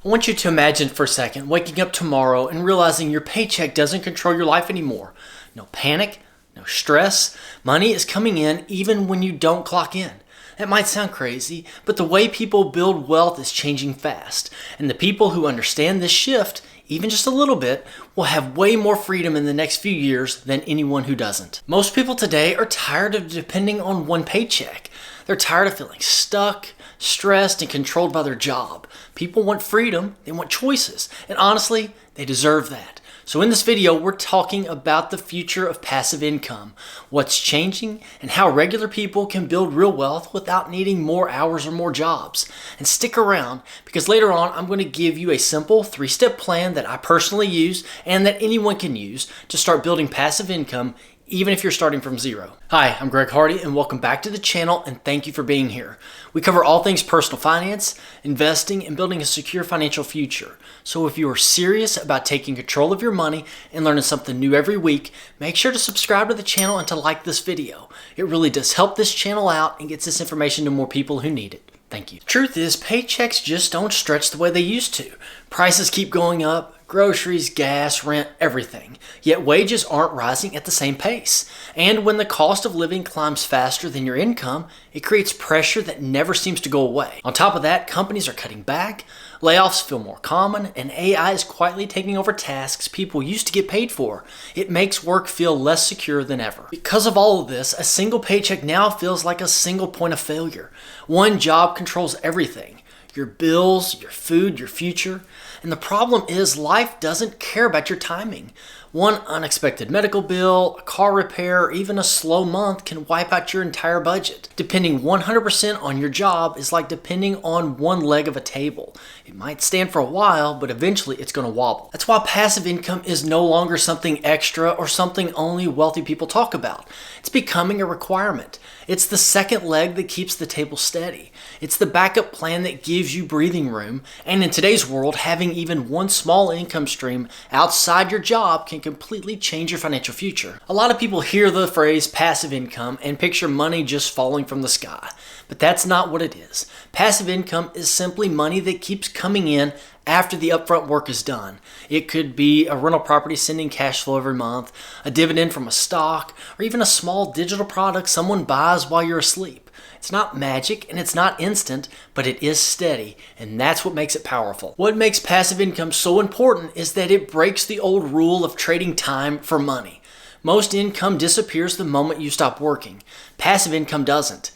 I want you to imagine for a second waking up tomorrow and realizing your paycheck doesn't control your life anymore. No panic, no stress. Money is coming in even when you don't clock in. That might sound crazy, but the way people build wealth is changing fast. And the people who understand this shift, even just a little bit, will have way more freedom in the next few years than anyone who doesn't. Most people today are tired of depending on one paycheck. They're tired of feeling stuck, stressed, and controlled by their job. People want freedom, they want choices, and honestly, they deserve that. So in this video, we're talking about the future of passive income, what's changing, and how regular people can build real wealth without needing more hours or more jobs. And stick around, because later on, I'm going to give you a simple 3-step plan that I personally use and that anyone can use to start building passive income even if you're starting from zero. Hi, I'm Greg Hardy and welcome back to the channel and thank you for being here. We cover all things personal finance, investing, and building a secure financial future. So if you are serious about taking control of your money and learning something new every week, make sure to subscribe to the channel and to like this video. It really does help this channel out and gets this information to more people who need it. Thank you. Truth is, paychecks just don't stretch the way they used to. Prices keep going up. Groceries, gas, rent, everything. Yet wages aren't rising at the same pace. And when the cost of living climbs faster than your income, it creates pressure that never seems to go away. On top of that, companies are cutting back, layoffs feel more common, and AI is quietly taking over tasks people used to get paid for. It makes work feel less secure than ever. Because of all of this, a single paycheck now feels like a single point of failure. One job controls everything. Your bills, your food, your future. And the problem is life doesn't care about your timing. One unexpected medical bill, a car repair, or even a slow month can wipe out your entire budget. Depending 100% on your job is like depending on one leg of a table. It might stand for a while, but eventually it's going to wobble. That's why passive income is no longer something extra or something only wealthy people talk about. It's becoming a requirement. It's the second leg that keeps the table steady. It's the backup plan that gives you breathing room. And in today's world, having even one small income stream outside your job can completely change your financial future. A lot of people hear the phrase passive income and picture money just falling from the sky. But that's not what it is. Passive income is simply money that keeps coming in after the upfront work is done. It could be a rental property sending cash flow every month, a dividend from a stock, or even a small digital product someone buys while you're asleep. It's not magic and it's not instant, but it is steady, and that's what makes it powerful. What makes passive income so important is that it breaks the old rule of trading time for money. Most income disappears the moment you stop working. Passive income doesn't.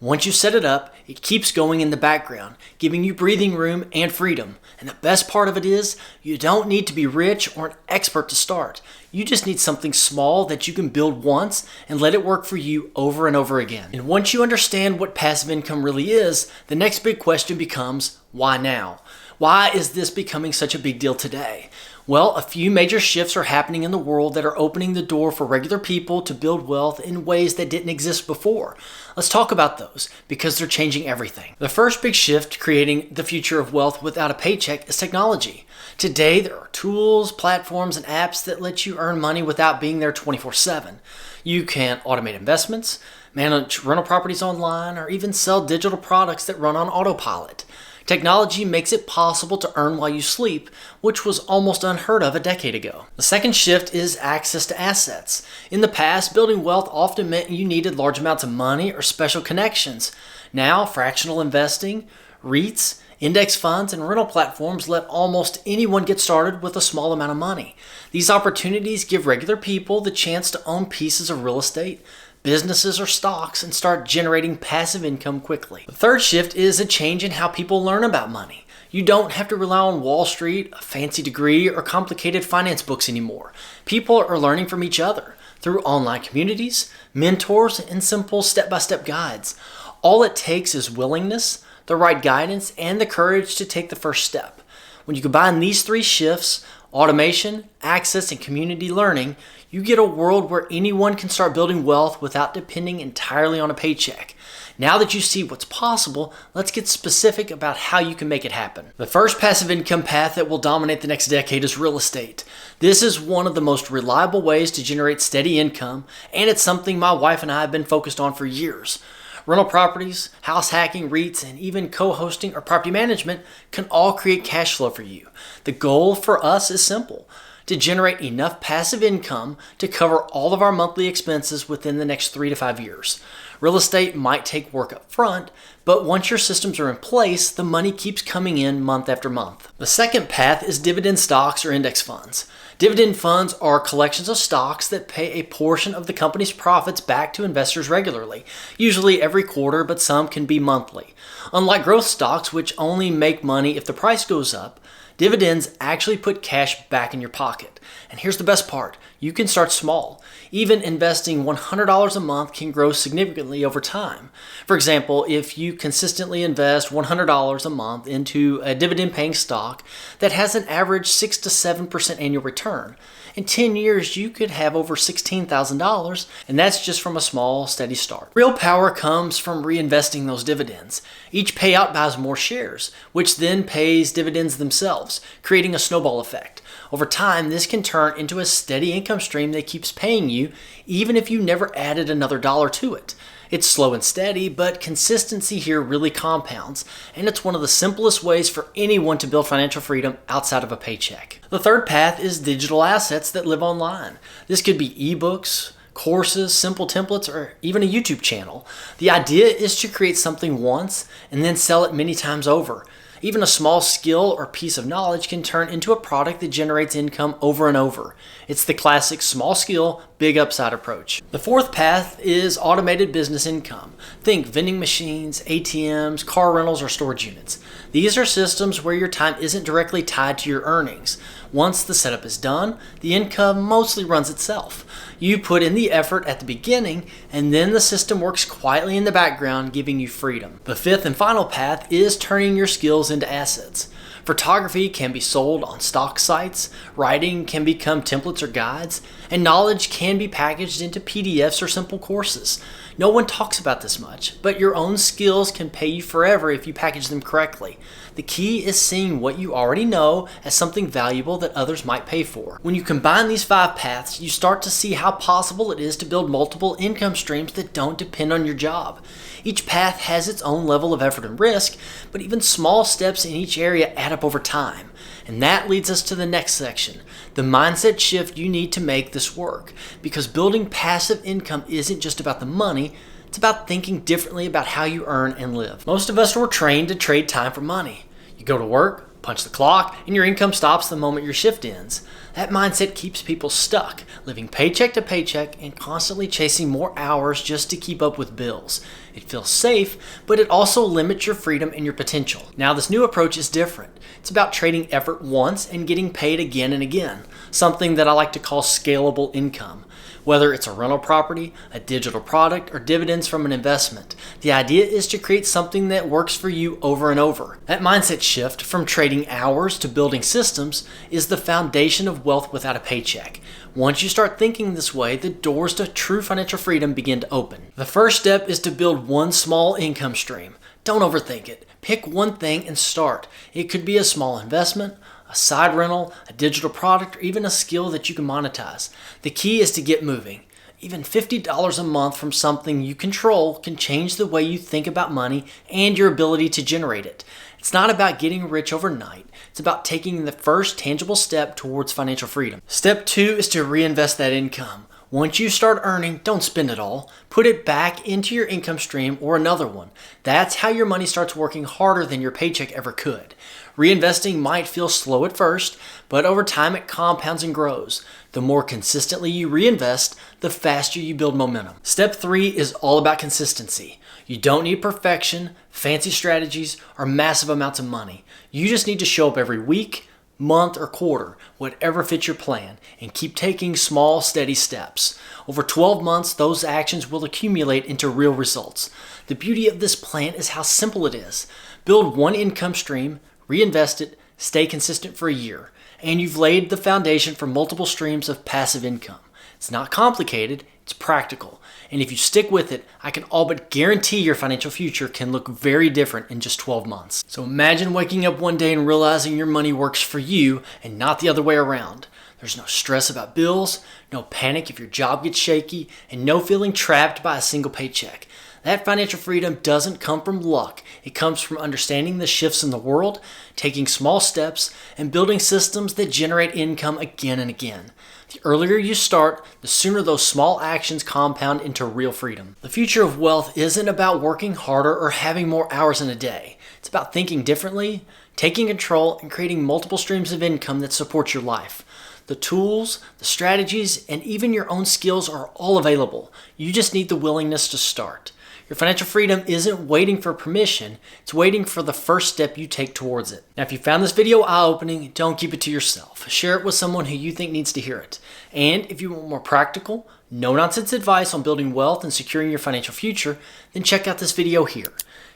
Once you set it up, it keeps going in the background, giving you breathing room and freedom. And the best part of it is, you don't need to be rich or an expert to start. You just need something small that you can build once and let it work for you over and over again. And once you understand what passive income really is, the next big question becomes, why now? Why is this becoming such a big deal today? Well, a few major shifts are happening in the world that are opening the door for regular people to build wealth in ways that didn't exist before. Let's talk about those because they're changing everything. The first big shift creating the future of wealth without a paycheck is technology. Today, there are tools, platforms, and apps that let you earn money without being there 24/7. You can automate investments, manage rental properties online, or even sell digital products that run on autopilot. Technology makes it possible to earn while you sleep, which was almost unheard of a decade ago. The second shift is access to assets. In the past, building wealth often meant you needed large amounts of money or special connections. Now, fractional investing, REITs, index funds, and rental platforms let almost anyone get started with a small amount of money. These opportunities give regular people the chance to own pieces of real estate, businesses, or stocks and start generating passive income quickly. The third shift is a change in how people learn about money. You don't have to rely on Wall Street, a fancy degree, or complicated finance books anymore. People are learning from each other through online communities, mentors, and simple step-by-step guides. All it takes is willingness, the right guidance, and the courage to take the first step. When you combine these three shifts, automation, access, and community learning, you get a world where anyone can start building wealth without depending entirely on a paycheck. Now that you see what's possible, let's get specific about how you can make it happen. The first passive income path that will dominate the next decade is real estate. This is one of the most reliable ways to generate steady income, and it's something my wife and I have been focused on for years. Rental properties, house hacking, REITs, and even co-hosting or property management can all create cash flow for you. The goal for us is simple: to generate enough passive income to cover all of our monthly expenses within the next 3 to 5 years. Real estate might take work up front, but once your systems are in place, the money keeps coming in month after month. The second path is dividend stocks or index funds. Dividend funds are collections of stocks that pay a portion of the company's profits back to investors regularly, usually every quarter, but some can be monthly. Unlike growth stocks, which only make money if the price goes up, dividends actually put cash back in your pocket. And here's the best part: you can start small. Even investing $100 a month can grow significantly over time. For example, if you consistently invest $100 a month into a dividend-paying stock that has an average 6 to 7% annual return, in 10 years you could have over $16,000, and that's just from a small, steady start. Real power comes from reinvesting those dividends. Each payout buys more shares, which then pays dividends themselves, creating a snowball effect. Over time, this can turn into a steady income stream that keeps paying you, even if you never added another dollar to it. It's slow and steady, but consistency here really compounds, and it's one of the simplest ways for anyone to build financial freedom outside of a paycheck. The third path is digital assets that live online. This could be ebooks, courses, simple templates, or even a YouTube channel. The idea is to create something once and then sell it many times over. Even a small skill or piece of knowledge can turn into a product that generates income over and over. It's the classic small skill, big upside approach. The fourth path is automated business income. Think vending machines, ATMs, car rentals, or storage units. These are systems where your time isn't directly tied to your earnings. Once the setup is done, the income mostly runs itself. You put in the effort at the beginning, and then the system works quietly in the background, giving you freedom. The fifth and final path is turning your skills into assets. Photography can be sold on stock sites, writing can become templates or guides, and knowledge can be packaged into PDFs or simple courses. No one talks about this much, but your own skills can pay you forever if you package them correctly. The key is seeing what you already know as something valuable that others might pay for. When you combine these 5 paths, you start to see how possible it is to build multiple income streams that don't depend on your job. Each path has its own level of effort and risk, but even small steps in each area add up over time. And that leads us to the next section, the mindset shift you need to make this work. Because building passive income isn't just about the money, it's about thinking differently about how you earn and live. Most of us were trained to trade time for money. You go to work, punch the clock, and your income stops the moment your shift ends. That mindset keeps people stuck, living paycheck to paycheck and constantly chasing more hours just to keep up with bills. It feels safe, but it also limits your freedom and your potential. Now, this new approach is different. It's about trading effort once and getting paid again and again, something that I like to call scalable income. Whether it's a rental property, a digital product, or dividends from an investment, the idea is to create something that works for you over and over. That mindset shift from trading hours to building systems is the foundation of wealth without a paycheck. Once you start thinking this way, the doors to true financial freedom begin to open. The first step is to build one small income stream. Don't overthink it. Pick one thing and start. It could be a small investment, a side rental, a digital product, or even a skill that you can monetize. The key is to get moving. Even $50 a month from something you control can change the way you think about money and your ability to generate it. It's not about getting rich overnight. It's about taking the first tangible step towards financial freedom. Step 2 is to reinvest that income. Once you start earning, don't spend it all. Put it back into your income stream or another one. That's how your money starts working harder than your paycheck ever could. Reinvesting might feel slow at first, but over time it compounds and grows. The more consistently you reinvest, the faster you build momentum. Step 3 is all about consistency. You don't need perfection, fancy strategies, or massive amounts of money. You just need to show up every week, month, or quarter, whatever fits your plan, and keep taking small, steady steps. Over 12 months, those actions will accumulate into real results. The beauty of this plan is how simple it is. Build one income stream, reinvest it, stay consistent for a year, and you've laid the foundation for multiple streams of passive income. It's not complicated, it's practical. And if you stick with it, I can all but guarantee your financial future can look very different in just 12 months. So imagine waking up one day and realizing your money works for you and not the other way around. There's no stress about bills, no panic if your job gets shaky, and no feeling trapped by a single paycheck. That financial freedom doesn't come from luck. It comes from understanding the shifts in the world, taking small steps, and building systems that generate income again and again. The earlier you start, the sooner those small actions compound into real freedom. The future of wealth isn't about working harder or having more hours in a day. It's about thinking differently, taking control, and creating multiple streams of income that support your life. The tools, the strategies, and even your own skills are all available. You just need the willingness to start. Your financial freedom isn't waiting for permission, it's waiting for the first step you take towards it. Now, if you found this video eye-opening, don't keep it to yourself. Share it with someone who you think needs to hear it. And if you want more practical, no-nonsense advice on building wealth and securing your financial future, then check out this video here.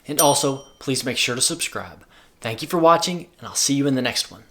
And also, please make sure to subscribe. Thank you for watching, and I'll see you in the next one.